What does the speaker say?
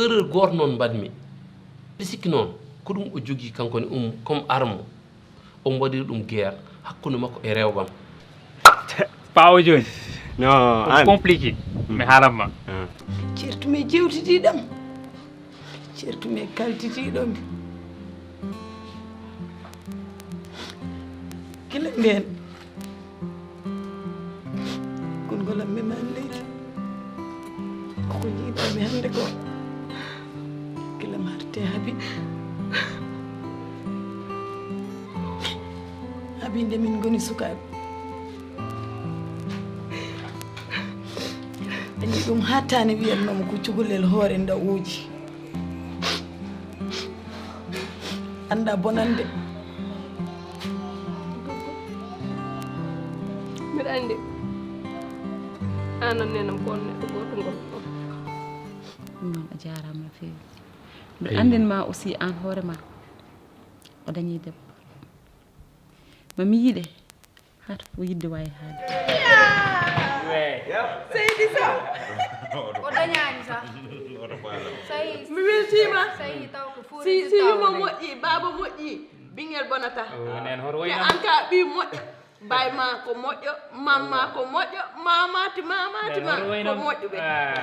erreur goto noon mbaɗmi ɓe sikki noon ko ɗum o jogii kankone comme arme o waɗiri ɗum guerre hakkunde makko e rewɓam. Paawo joni non compliqué mi haalanma ceertumi jewtitiɗam ceertumi kaltitiɗomi gila nden gongolam memani leydi koko jiiɗami hannde ko gila marte Habi nde min goni sukaɓe dañi ɗum hattani wiyatnomo ko cukalel hoore ndawuji anda bonande mbiɗa andi anan nenam ko on neɗɗo goto ngol non a jarama no fewi mbiɗa andinma aussi an hoorema o dañi debbo mami yiiɗe hata ko yidde wawi haade seydi sa o dañani sa mi weltima sayi taw ko si yuma moƴƴi baba moƴƴi ɓinguel bonata nen hoto te wayna an ka ɓi moƴƴo bay ma ko moƴƴo mamma ko moƴƴo mamati ko moƴƴo ɓe